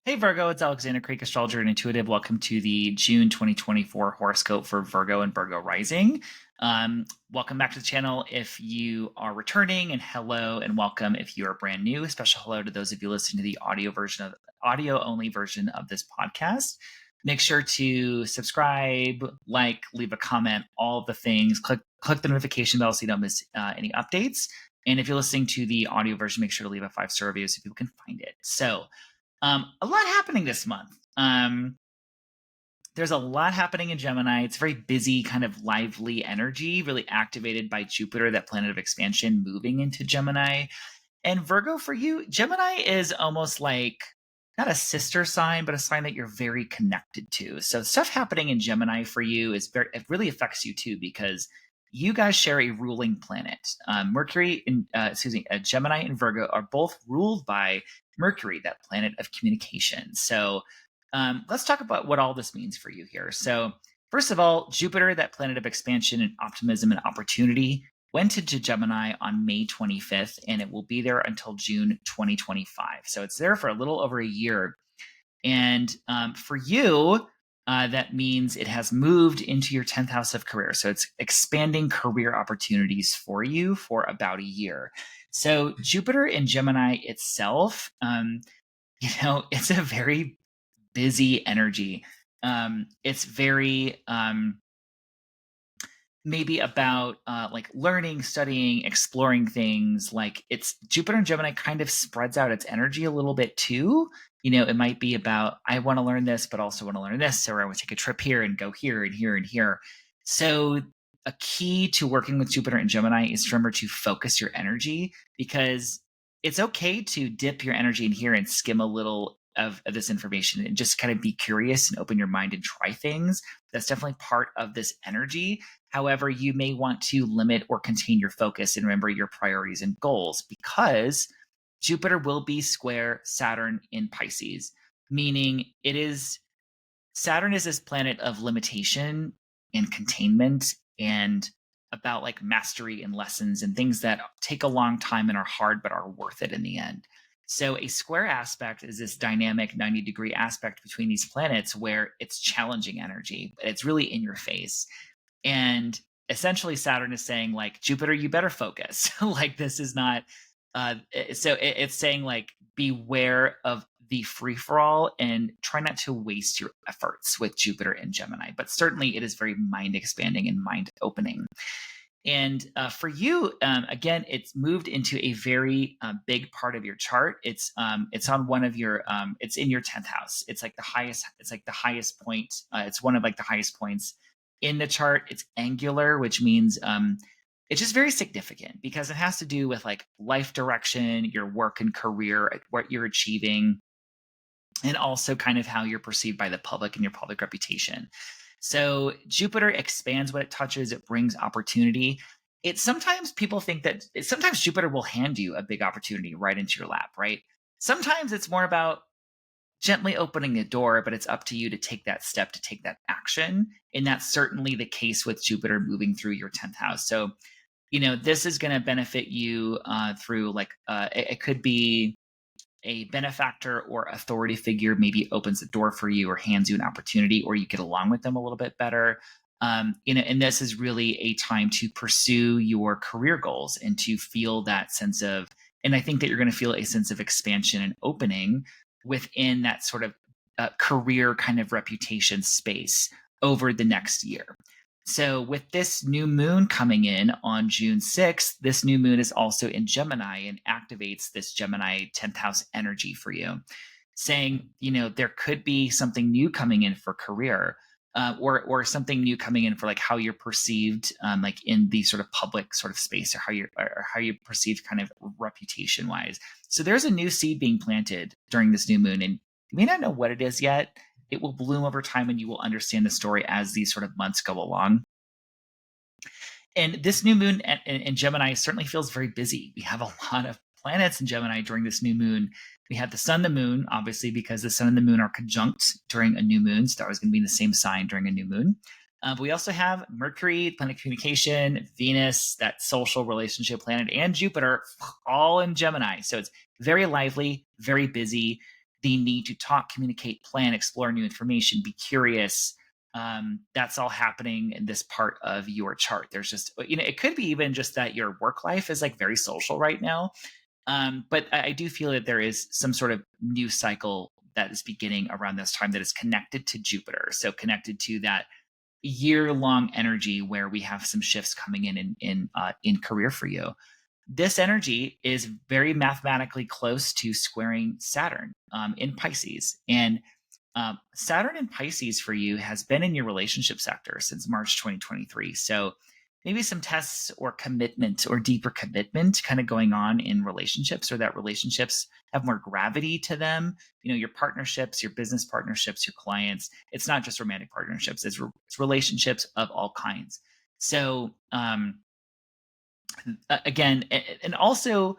Hey Virgo, it's Alexander Creek, astrologer and intuitive. Welcome to the June 2024 horoscope for Virgo and Virgo rising. Welcome back to the channel if you are returning, and hello and welcome if you are brand new. A special hello to those of you listening to the audio only version of this podcast. Make sure to subscribe, like, leave a comment, all of the things. Click the notification bell so you don't miss any updates. And if you're listening to the audio version, make sure to leave a 5-star review so people can find it. So a lot happening this month. There's a lot happening in Gemini. It's very busy, kind of lively energy, really activated by Jupiter, that planet of expansion, moving into Gemini. And Virgo, for you, Gemini is almost like not a sister sign, but a sign that you're very connected to. So stuff happening in Gemini for you it really affects you too, because you guys share a ruling planet. Mercury and Gemini and Virgo are both ruled by Mercury, that planet of communication. So let's talk about what all this means for you here. So first of all, Jupiter, that planet of expansion and optimism and opportunity, went into Gemini on May 25th, and it will be there until June 2025. So it's there for a little over a year. And for you, that means it has moved into your 10th house of career. So it's expanding career opportunities for you for about a year. So Jupiter in Gemini itself, it's a very busy energy. It's very maybe about like learning, studying, exploring things. Like it's Jupiter and Gemini kind of spreads out its energy a little bit too. It might be about, I want to learn this, but also want to learn this, or I want to take a trip here and go here and here and here. So a key to working with Jupiter and Gemini is to remember to focus your energy, because it's okay to dip your energy in here and skim a little of this information and just kind of be curious and open your mind and try things. That's definitely part of this energy. However, you may want to limit or contain your focus and remember your priorities and goals, because Jupiter will be square Saturn in Pisces, meaning Saturn is this planet of limitation and containment, and about like mastery and lessons and things that take a long time and are hard but are worth it in the end. So a square aspect is this dynamic 90-degree aspect between these planets where it's challenging energy, but it's really in your face. And essentially Saturn is saying, like, Jupiter, you better focus. Like, this is not it's saying, like, beware of the free-for-all and try not to waste your efforts with Jupiter and Gemini. But certainly it is very mind expanding and mind opening. And for you, again, it's moved into a very big part of your chart. It's on one of your it's in your 10th house. It's like the highest point. It's one of like the highest points in the chart. It's angular, which means it's just very significant because it has to do with like life direction, your work and career, what you're achieving, and also kind of how you're perceived by the public and your public reputation. So Jupiter expands what it touches. It brings opportunity. Sometimes people think that sometimes Jupiter will hand you a big opportunity right into your lap, right? Sometimes it's more about gently opening a door, but it's up to you to take that step, to take that action. And that's certainly the case with Jupiter moving through your 10th house. So, this is going to benefit you through it could be a benefactor or authority figure maybe opens the door for you or hands you an opportunity, or you get along with them a little bit better. And this is really a time to pursue your career goals and to feel that sense of, and I think that you're going to feel a sense of expansion and opening within that sort of career kind of reputation space over the next year. So with this new moon coming in on June 6th, this new moon is also in Gemini and activates this Gemini 10th house energy for you, saying, there could be something new coming in for career, or something new coming in for like how you're perceived, like in the sort of public sort of space, or how you're perceived kind of reputation wise. So there's a new seed being planted during this new moon, and you may not know what it is yet. It will bloom over time and you will understand the story as these sort of months go along. And this new moon in Gemini certainly feels very busy. We have a lot of planets in Gemini during this new moon. We have the sun, the moon, obviously, because the sun and the moon are conjunct during a new moon. So that was going to be in the same sign during a new moon. But we also have Mercury, planet of communication, Venus, that social relationship planet, and Jupiter, all in Gemini. So it's very lively, very busy. the need to talk, communicate, plan, explore new information, be curious. That's all happening in this part of your chart. There's just, it could be even just that your work life is like very social right now. But I do feel that there is some sort of new cycle that is beginning around this time that is connected to Jupiter. So connected to that year-long energy where we have some shifts coming in career for you. This energy is very mathematically close to squaring Saturn in Pisces. And Saturn in Pisces for you has been in your relationship sector since March 2023. So maybe some tests or commitment or deeper commitment kind of going on in relationships, or that relationships have more gravity to them. Your partnerships, your business partnerships, your clients. It's not just romantic partnerships, it's relationships of all kinds. So again, and also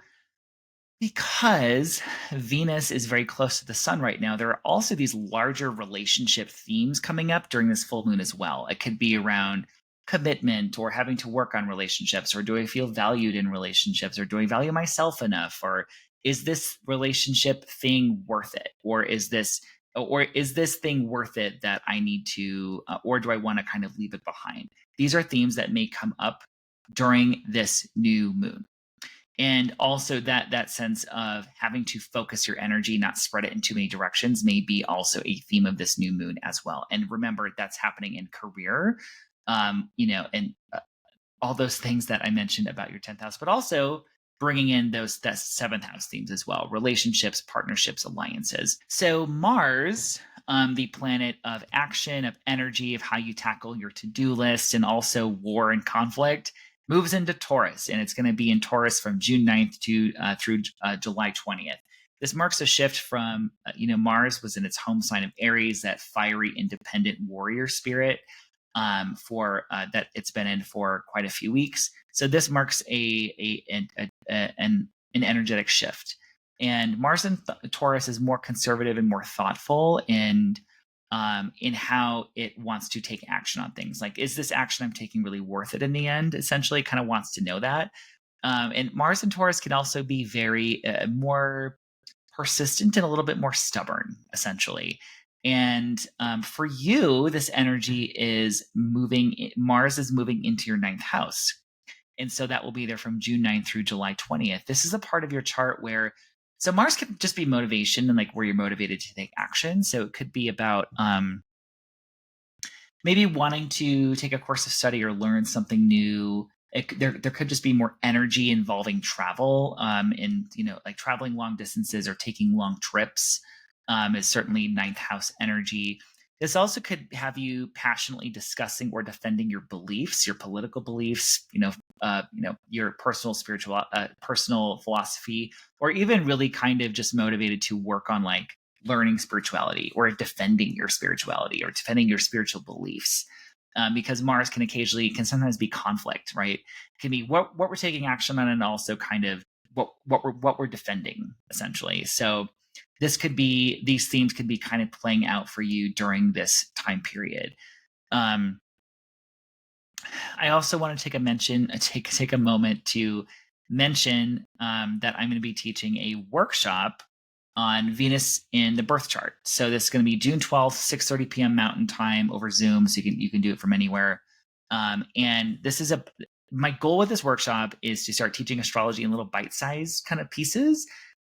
because Venus is very close to the sun right now, there are also these larger relationship themes coming up during this full moon as well. It could be around commitment or having to work on relationships, or do I feel valued in relationships, or do I value myself enough, or is this relationship thing worth it, or is this thing worth it that I need to, or do I want to kind of leave it behind? These are themes that may come up during this new moon. And also that sense of having to focus your energy, not spread it in too many directions, may be also a theme of this new moon as well. And remember, that's happening in career, and all those things that I mentioned about your 10th house, but also bringing in that 7th house themes as well: relationships, partnerships, alliances. So Mars, the planet of action, of energy, of how you tackle your to-do list, and also war and conflict, moves into Taurus, and it's going to be in Taurus from June 9th to through July 20th. This marks a shift from, Mars was in its home sign of Aries, that fiery, independent warrior spirit, for that it's been in for quite a few weeks. So this marks an energetic shift. And Mars in Taurus is more conservative and more thoughtful, and in how it wants to take action on things. Like, is this action I'm taking really worth it in the end? Essentially, kind of wants to know that. And Mars and Taurus can also be very more persistent and a little bit more stubborn, essentially. And for you, this energy is moving. Mars is moving into your 9th house. And so that will be there from June 9th through July 20th. This is a part of your chart where, so Mars can just be motivation and like where you're motivated to take action. So it could be about maybe wanting to take a course of study or learn something new. There could just be more energy involving travel, and like traveling long distances or taking long trips is certainly 9th house energy. This also could have you passionately discussing or defending your beliefs, your political beliefs, your personal spiritual, personal philosophy, or even really kind of just motivated to work on like learning spirituality or defending your spirituality or defending your spiritual beliefs. Because Mars can sometimes be conflict, right? It can be what we're taking action on, and also kind of what we're defending, essentially. So these themes could be kind of playing out for you during this time period. I also want to take a moment to mention that I'm going to be teaching a workshop on Venus in the birth chart. So this is going to be June 12th, 6:30 p.m. Mountain Time over Zoom. So you can do it from anywhere. And this is my goal with this workshop is to start teaching astrology in little bite-sized kind of pieces,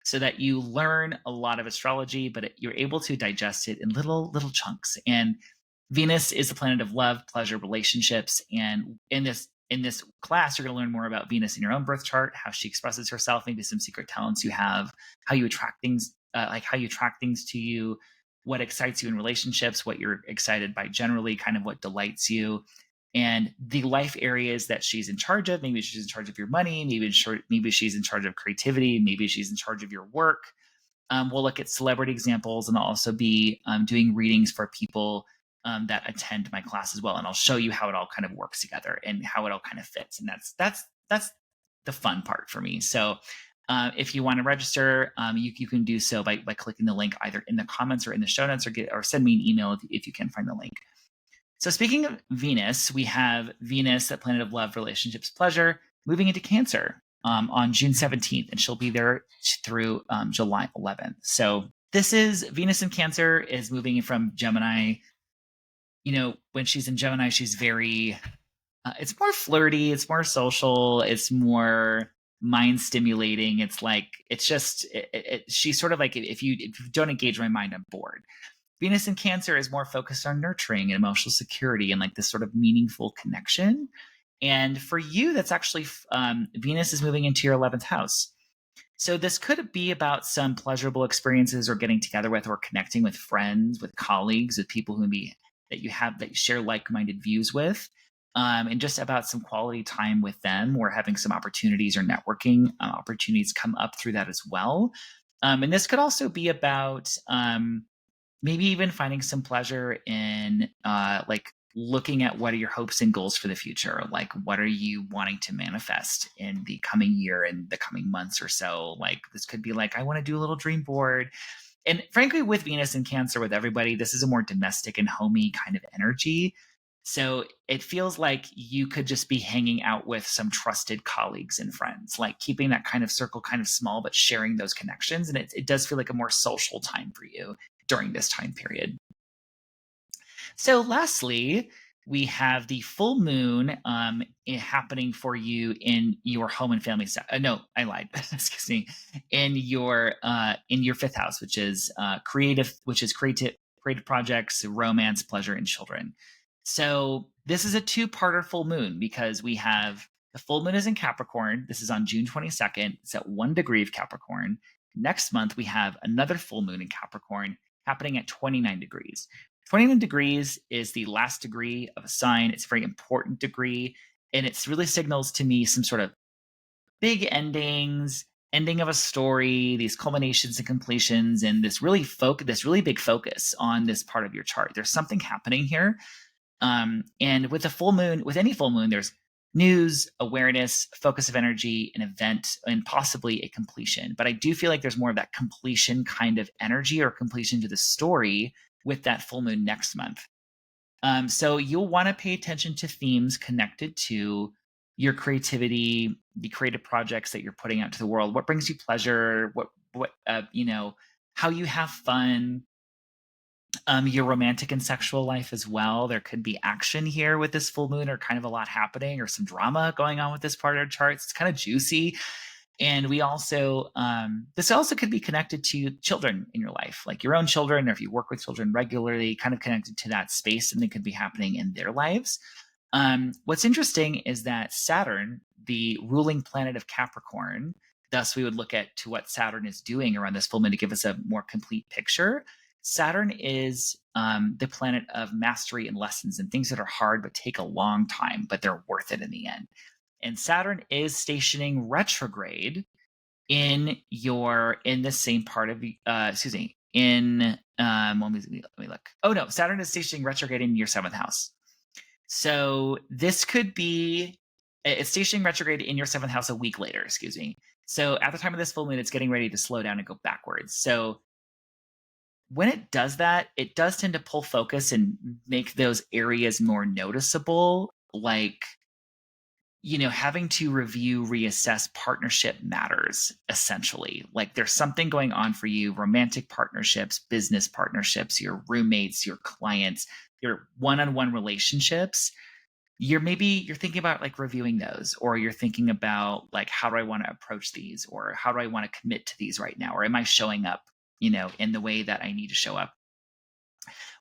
so that you learn a lot of astrology, but you're able to digest it in little chunks. And Venus is the planet of love, pleasure, relationships. And in this class, you're going to learn more about Venus in your own birth chart, how she expresses herself, maybe some secret talents you have, how you attract things, to you, what excites you in relationships, what you're excited by generally, kind of what delights you, and the life areas that she's in charge of. Maybe she's in charge of your money, maybe she's in charge of creativity, maybe she's in charge of your work. We'll look at celebrity examples, and I'll also be doing readings for people that attend my class as well. And I'll show you how it all kind of works together and how it all kind of fits. And that's the fun part for me. So if you want to register, you can do so by clicking the link either in the comments or in the show notes, or send me an email if you can find the link. So speaking of Venus, we have Venus, that planet of love, relationships, pleasure, moving into Cancer on June 17th, and she'll be there through July 11th. So This is Venus in Cancer is moving from Gemini. When she's in Gemini, she's very, it's more flirty, it's more social, it's more mind stimulating. It's like, it's just, she's sort of like, if you don't engage my mind, I'm bored. Venus in Cancer is more focused on nurturing and emotional security and like this sort of meaningful connection. And for you, that's actually Venus is moving into your 11th house. So this could be about some pleasurable experiences or getting together with or connecting with friends, with colleagues, with people who maybe that you share like-minded views with, and just about some quality time with them or having some opportunities or networking opportunities come up through that as well. And this could also be about maybe even finding some pleasure in like looking at what are your hopes and goals for the future, like what are you wanting to manifest in the coming year and the coming months or so. Like this could be like, I want to do a little dream board. And frankly, with Venus and Cancer, with everybody, this is a more domestic and homey kind of energy. So it feels like you could just be hanging out with some trusted colleagues and friends, like keeping that kind of circle kind of small, but sharing those connections. And it does feel like a more social time for you during this time period. So, lastly, we have the full moon happening for you in your home and family. No, I lied. Excuse me. In your fifth house, which is creative projects, romance, pleasure, and children. So this is a two-parter full moon because we have the full moon is in Capricorn. This is on June 22nd. It's at 1 degree of Capricorn. Next month we have another full moon in Capricorn happening at 29 degrees. 29 degrees is the last degree of a sign. It's a very important degree, and it really signals to me some sort of big endings, ending of a story, these culminations and completions, and this really big focus on this part of your chart. There's something happening here, and with a full moon, with any full moon, there's news, awareness, focus of energy, an event, and possibly a completion. But I do feel like there's more of that completion kind of energy or completion to the story with that full moon next month. So you'll want to pay attention to themes connected to your creativity, the creative projects that you're putting out to the world. What brings you pleasure? How you have fun. Your romantic and sexual life as well. There could be action here with this full moon, or kind of a lot happening, or some drama going on with this part of our charts. It's kind of juicy. And we also, this also could be connected to children in your life, like your own children, or if you work with children regularly, kind of connected to that space. Something could be happening in their lives. What's interesting is that Saturn, the ruling planet of Capricorn, thus we would look at to what Saturn is doing around this full moon to give us a more complete picture. Saturn is the planet of mastery and lessons and things that are hard but take a long time, but they're worth it in the end. And Saturn is stationing retrograde in the same part of excuse me, in let me look. Oh no, Saturn is stationing retrograde in your 7th house. So this could be it's stationing retrograde in your 7th house a week later, excuse me. So at the time of this full moon, it's getting ready to slow down and go backwards. So when it does that, it does tend to pull focus and make those areas more noticeable, like having to review, reassess partnership matters, essentially. Like there's something going on for you, romantic partnerships, business partnerships, your roommates, your clients, your one-on-one relationships. You're thinking about like reviewing those, or you're thinking about like, how do I want to approach these, or how do I want to commit to these right now? Or am I showing up, in the way that I need to show up?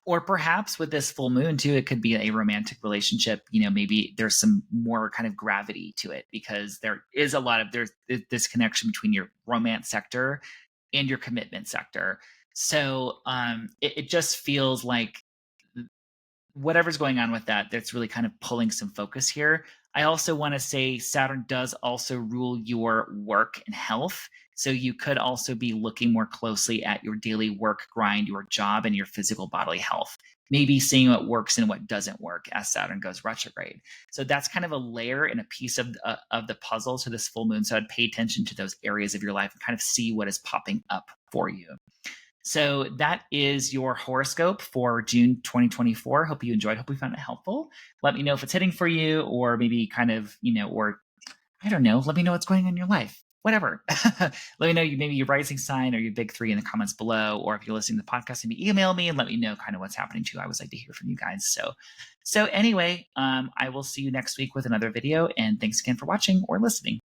Or perhaps with this full moon too, it could be a romantic relationship. Maybe there's some more kind of gravity to it because there's this connection between your romance sector and your commitment sector. So it just feels like whatever's going on with that's really kind of pulling some focus here. I also want to say Saturn does also rule your work and health. So you could also be looking more closely at your daily work grind, your job, and your physical bodily health. Maybe seeing what works and what doesn't work as Saturn goes retrograde. So that's kind of a layer and a piece of the puzzle to this full moon. So I'd pay attention to those areas of your life and kind of see what is popping up for you. So that is your horoscope for June 2024. Hope you enjoyed. Hope we found it helpful. Let me know if it's hitting for you, or maybe kind of, or I don't know, let me know what's going on in your life. whatever. Let me know maybe your rising sign or your big three in the comments below. Or if you're listening to the podcast, maybe email me and let me know kind of what's happening too. I always like to hear from you guys. So anyway, I will see you next week with another video. And thanks again for watching or listening.